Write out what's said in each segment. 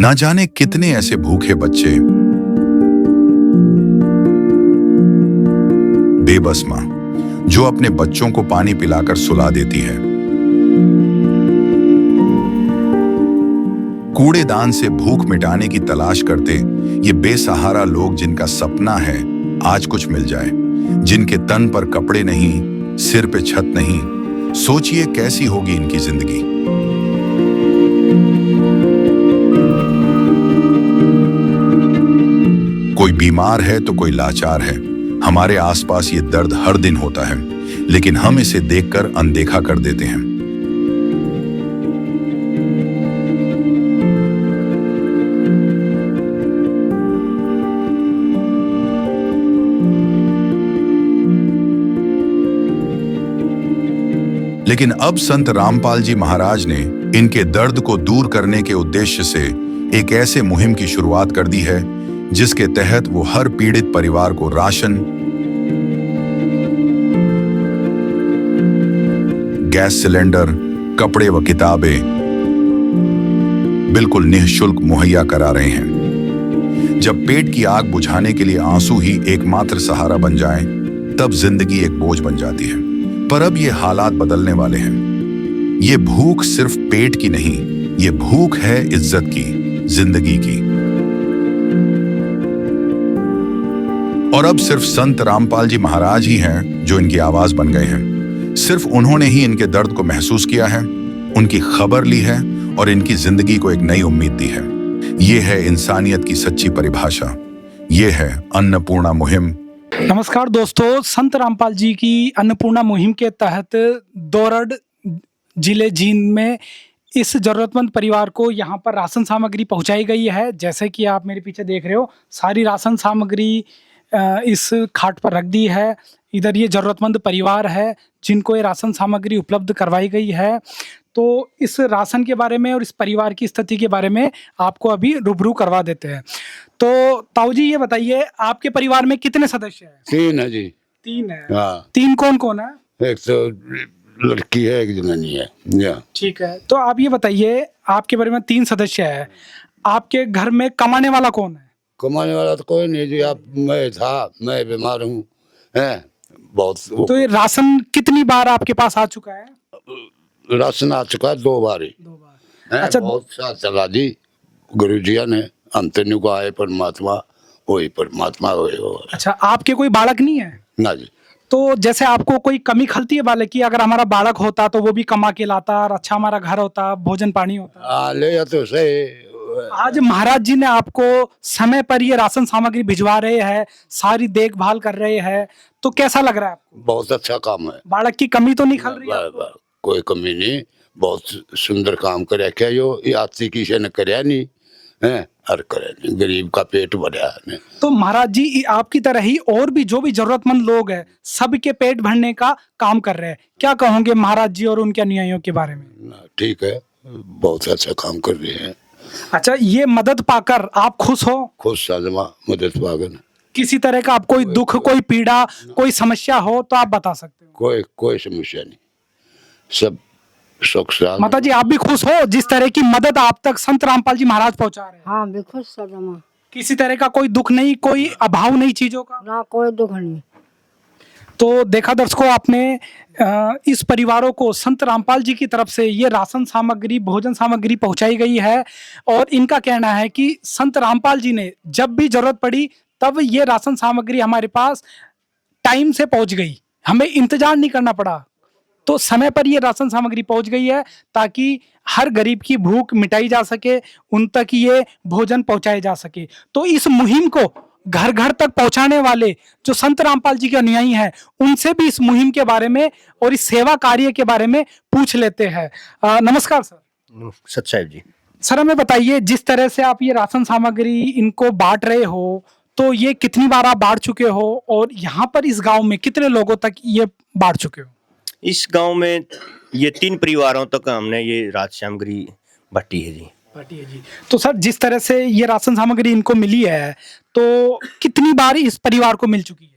ना जाने कितने ऐसे भूखे बच्चे, बेबस मां जो अपने बच्चों को पानी पिलाकर सुला देती है। कूड़ेदान से भूख मिटाने की तलाश करते ये बेसहारा लोग जिनका सपना है आज कुछ मिल जाए, जिनके तन पर कपड़े नहीं, सिर पे छत नहीं, सोचिए कैसी होगी इनकी जिंदगी। कोई बीमार है तो कोई लाचार है। हमारे आसपास ये दर्द हर दिन होता है, लेकिन हम इसे देखकर अनदेखा कर देते हैं। लेकिन अब संत रामपाल जी महाराज ने इनके दर्द को दूर करने के उद्देश्य से एक ऐसे मुहिम की शुरुआत कर दी है जिसके तहत वो हर पीड़ित परिवार को राशन, गैस सिलेंडर, कपड़े व किताबें बिल्कुल निःशुल्क मुहैया करा रहे हैं। जब पेट की आग बुझाने के लिए आंसू ही एकमात्र सहारा बन जाएं, तब जिंदगी एक बोझ बन जाती है। पर अब ये हालात बदलने वाले हैं। ये भूख सिर्फ पेट की नहीं, ये भूख है इज्जत की, जिंदगी की। और अब सिर्फ संत रामपाल जी महाराज ही हैं जो इनकी आवाज बन गए हैं। सिर्फ उन्होंने ही इनके दर्द को महसूस किया है, उनकी खबर ली है और इनकी जिंदगी को एक नई उम्मीद दी है। ये है इंसानियत की सच्ची परिभाषा। ये है अन्नपूर्णा मुहिम। नमस्कार दोस्तों, संत रामपाल जी की अन्नपूर्णा मुहिम के तहत दोरड जिले जींद में इस जरूरतमंद परिवार को यहाँ पर राशन सामग्री पहुँचाई गई है। जैसे कि आप मेरे पीछे देख रहे हो, सारी राशन सामग्री इस खाट पर रख दी है। इधर ये जरूरतमंद परिवार है जिनको ये राशन सामग्री उपलब्ध करवाई गई है। तो इस राशन के बारे में और इस परिवार की स्थिति के बारे में आपको अभी रूबरू करवा देते हैं। तो ताऊ जी, ये बताइए, आपके परिवार में कितने सदस्य हैं? 3 है जी। 3 है। हाँ। 3 कौन कौन है? एक तो लड़की है, एक जनानी है। या ठीक है, तो आप ये बताइए, आपके परिवार में 3 सदस्य है, आपके घर में कमाने वाला कौन है? कमाने वाला तो कोई नहीं जी। आप मैं बीमार हूँ, है बहुत। तो ये राशन कितनी बार आपके पास आ चुका है? राशन आ चुका है 2 बार ही। 2 बार। है, अच्छा। बहुत साथ चला जी गुरु जी ने। हम तेन को आए परमात्मा, वही परमात्मा हुए हो। अच्छा, आपके कोई बालक नहीं है? ना जी। तो जैसे आपको कोई कमी खलती है बालक की? अगर हमारा बालक होता तो वो भी कमा के लाता और अच्छा हमारा घर होता, भोजन पानी होता। ले या तो सही। आज महाराज जी ने आपको समय पर ये राशन सामग्री भिजवा रहे हैं, सारी देखभाल कर रहे हैं, तो कैसा लग रहा है आपको? बहुत अच्छा काम है। बालक की कमी तो नहीं खल रही है? कोई कमी नहीं, बहुत सुंदर काम करे क्या यो। ये आती किसी ने करया नहीं है, हर करे नहीं, गरीब का पेट भरा है। तो महाराज जी आपकी तरह ही और भी जो भी जरूरतमंद लोग हैं, सबके पेट भरने का काम कर रहे हैं। क्या कहोगे महाराज जी और उनके अनुयायियों के बारे में? ठीक है, बहुत अच्छा काम कर रहे हैं। अच्छा, ये मदद पाकर आप खुश हो? खुश साजमा मदद पागन। किसी तरह का आप कोई दुख, कोई पीड़ा, कोई समस्या हो तो आप बता सकते हो? कोई समस्या नहीं, सब सुख शांति। माता जी, आप भी खुश हो जिस तरह की मदद आप तक संत रामपाल जी महाराज पहुंचा रहे हैं? हाँ, भी खुश सदमा। किसी तरह का कोई दुख नहीं, कोई अभाव नहीं चीजों का? ना कोई दुख नहीं। तो देखा दर्शकों, आपने इस परिवारों को संत रामपाल जी की तरफ से ये राशन सामग्री, भोजन सामग्री पहुंचाई गई है। और इनका कहना है कि संत रामपाल जी ने जब भी जरूरत पड़ी तब ये राशन सामग्री हमारे पास टाइम से पहुंच गई, हमें इंतजार नहीं करना पड़ा। तो समय पर ये राशन सामग्री पहुंच गई है ताकि हर गरीब की भूख मिटाई जा सके, उन तक ये भोजन पहुंचाए जा सके। तो इस मुहिम को घर घर तक पहुंचाने वाले जो संत रामपाल जी के अनुयायी हैं, उनसे भी इस मुहिम के बारे में और इस सेवा कार्य के बारे में पूछ लेते हैं। नमस्कार सर। सत साहिब जी। सर, हमें बताइए, जिस तरह से आप ये राशन सामग्री इनको बांट रहे हो, तो ये कितनी बार आप बांट चुके हो और यहाँ पर इस गांव में कितने लोगों तक ये बांट चुके हो? इस गांव में ये 3 परिवारों तक हमने ये राशन सामग्री बांटी है जी। तो सर, जिस तरह से ये राशन सामग्री इनको मिली है, तो कितनी बार इस परिवार को मिल चुकी है?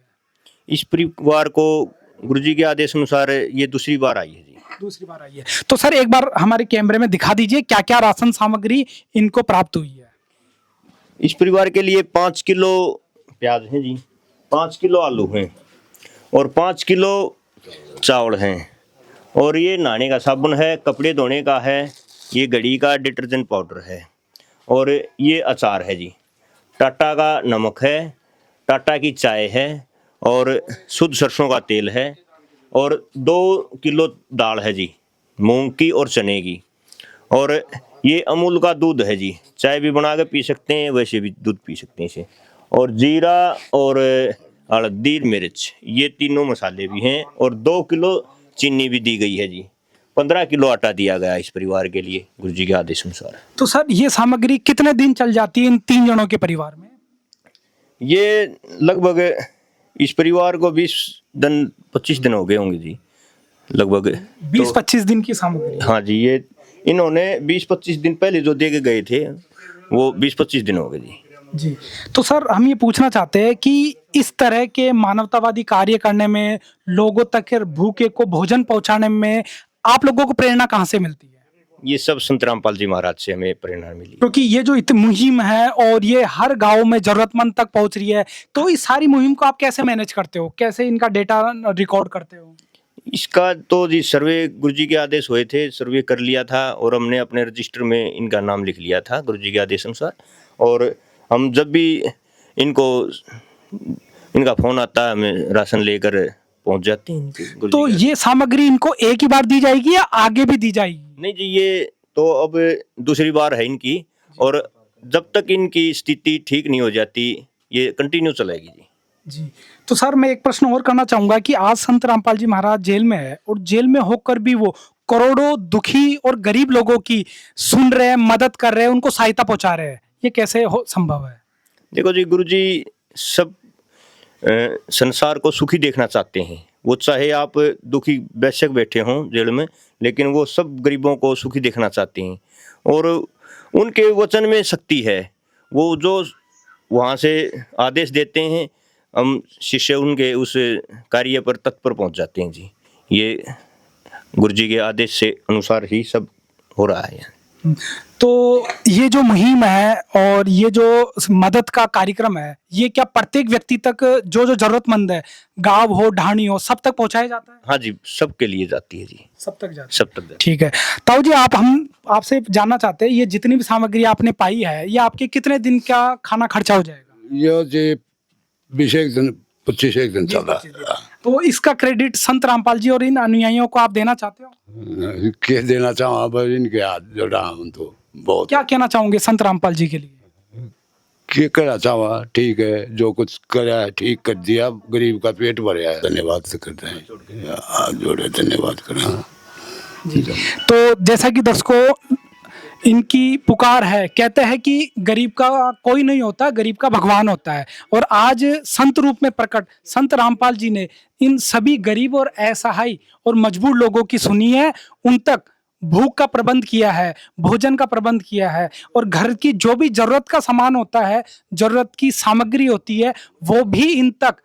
इस परिवार को गुरुजी के आदेश अनुसार ये दूसरी बार आई है जी। दूसरी बार आई है। तो सर, एक बार हमारे कैमरे में दिखा दीजिए क्या क्या राशन सामग्री इनको प्राप्त हुई है। इस परिवार के लिए 5 किलो प्याज हैं जी, 5 किलो आलू हैं और 5 किलो चावल हैं, और ये नहाने का साबुन है, कपड़े धोने का है, ये घड़ी का डिटर्जेंट पाउडर है, और ये अचार है जी, टाटा का नमक है, टाटा की चाय है, और शुद्ध सरसों का तेल है, और 2 किलो दाल है जी, मूंग की और चने की, और ये अमूल का दूध है जी, चाय भी बना के पी सकते हैं, वैसे भी दूध पी सकते हैं इसे, और जीरा और हल्दी मिर्च, ये तीनों मसाले भी हैं, और 2 किलो चीनी भी दी गई है जी। 15 किलो आटा दिया गया इस परिवार के लिए गुरु जी के आदेश अनुसार। तो सर ये सामग्री कितने दिन चल जाती है इन 3 जनों के परिवार में? ये लगभग इस परिवार को 20-25 दिन हो गए होंगे जी, लगभग 20-25 दिन की सामग्री। हाँ जी, ये इन्होंने 20-25 दिन पहले जो दे के गए थे वो 20-25 दिन हो गए जी। जी, तो सर हम ये पूछना चाहते हैं कि इस तरह के मानवतावादी कार्य करने में, लोगों तक भूखे को भोजन पहुंचाने में आप लोगों को प्रेरणा कहाँ से मिलती है? ये सब संत रामपाल जी महाराज से हमें प्रेरणा मिली। क्योंकि ये जो इतनी मुहिम है और ये हर गांव में जरूरतमंद तक पहुंच रही है, तो इस सारी मुहिम को आप कैसे मैनेज करते हो, कैसे इनका डेटा रिकॉर्ड करते हो? इसका तो जी सर्वे गुरुजी के आदेश हुए थे, सर्वे कर लिया था और हमने अपने रजिस्टर में इनका नाम लिख लिया था गुरुजी के आदेश अनुसार, और हम जब भी इनका फोन आता है हमें राशन लेकर पहुंच जाते हैं। तो ये सामग्री इनको एक ही बार दी जाएगी या आगे भी दी जाएगी? नहीं जी, ये तो अब दूसरी बार है इनकी, और जब तक इनकी स्थिति ठीक नहीं हो जाती ये कंटिन्यू चलेगी जी। जी, तो सर मैं एक प्रश्न और करना चाहूंगा कि आज संत रामपाल जी महाराज जेल में है और जेल में होकर भी वो करोड़ों दुखी और गरीब लोगों की सुन रहे हैं, मदद कर रहे हैं, उनको सहायता पहुंचा रहे हैं, ये कैसे संभव है? देखो जी, गुरुजी सब संसार को सुखी देखना चाहते हैं। वो चाहे आप दुखी बेशक बैठे हों जेल में, लेकिन वो सब गरीबों को सुखी देखना चाहते हैं, और उनके वचन में शक्ति है। वो जो वहाँ से आदेश देते हैं, हम शिष्य उनके उस कार्य पर तत्पर पहुँच जाते हैं जी। ये गुरुजी के आदेश से अनुसार ही सब हो रहा है। तो ये जो मुहिम है और ये जो मदद का कार्यक्रम है, ये क्या प्रत्येक व्यक्ति तक जो जो जरूरतमंद है, गांव हो ढाणी हो, सब तक पहुंचाया जाता है? हाँ जी, सबके लिए जाती है जी, सब तक जाती है। सब तक जाती है। ठीक है ताऊ जी, हम आपसे जानना चाहते हैं, ये जितनी भी सामग्री आपने पाई है, ये आपके कितने दिन का खाना खर्चा हो जाएगा? ये जी 20 दिन 25 दिन चला। तो इसका क्रेडिट संत रामपाल जी और इन अनुयायियों को आप देना चाहते हो? क्या देना चाहूँ, अब इनके हाथ जोड़ा हूँ तो बहुत। क्या कहना चाहोगे संत रामपाल जी के लिए? क्या करना चाहूँ, ठीक है, जो कुछ करा है ठीक कर दिया, गरीब का पेट भरा है, धन्यवाद से करते हैं, हाथ जोड़े धन्यवाद करा। तो जैसा कि दर्शकों इनकी पुकार है, कहते हैं कि गरीब का कोई नहीं होता, गरीब का भगवान होता है, और आज संत रूप में प्रकट संत रामपाल जी ने इन सभी गरीब और असहाय और मजबूर लोगों की सुनी है, उन तक भूख का प्रबंध किया है, भोजन का प्रबंध किया है, और घर की जो भी जरूरत का सामान होता है, जरूरत की सामग्री होती है, वो भी इन तक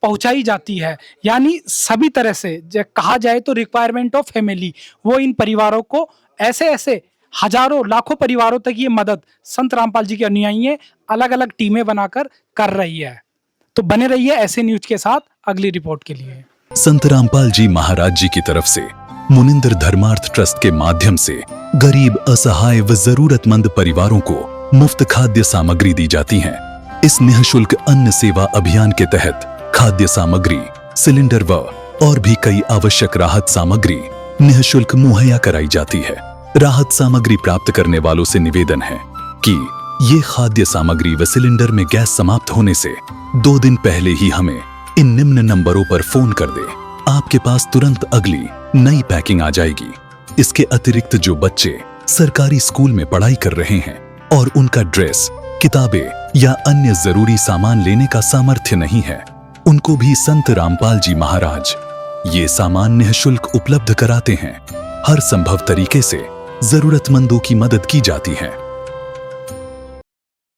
पहुंचाई जाती है। यानी सभी तरह से कहा जाए तो रिक्वायरमेंट ऑफ फैमिली, वो इन परिवारों को ऐसे हजारों लाखों परिवारों तक ये मदद संत रामपाल जी के अनुयायी अलग अलग टीमें बनाकर कर रही है। तो बने रहिए ऐसे न्यूज के साथ अगली रिपोर्ट के लिए। संत रामपाल जी महाराज जी की तरफ से मुनिंदर धर्मार्थ ट्रस्ट के माध्यम से गरीब, असहाय व जरूरतमंद परिवारों को मुफ्त खाद्य सामग्री दी जाती है। इस निःशुल्क अन्न सेवा अभियान के तहत खाद्य सामग्री, सिलेंडर व और भी कई आवश्यक राहत सामग्री निःशुल्क मुहैया कराई जाती है। राहत सामग्री प्राप्त करने वालों से निवेदन है कि ये खाद्य सामग्री व सिलेंडर में गैस समाप्त होने से 2 दिन पहले ही हमें इन निम्न नंबरों पर फोन कर दे। आपके पास तुरंत अगली नई पैकिंग आ जाएगी। इसके अतिरिक्त जो बच्चे सरकारी स्कूल में पढ़ाई कर रहे हैं और उनका ड्रेस, किताबें या अन्य जरूरी सामान लेने का सामर्थ्य नहीं है, उनको भी संत रामपाल जी महाराज ये सामान निःशुल्क उपलब्ध कराते हैं। हर संभव तरीके से जरूरतमंदों की मदद की जाती है।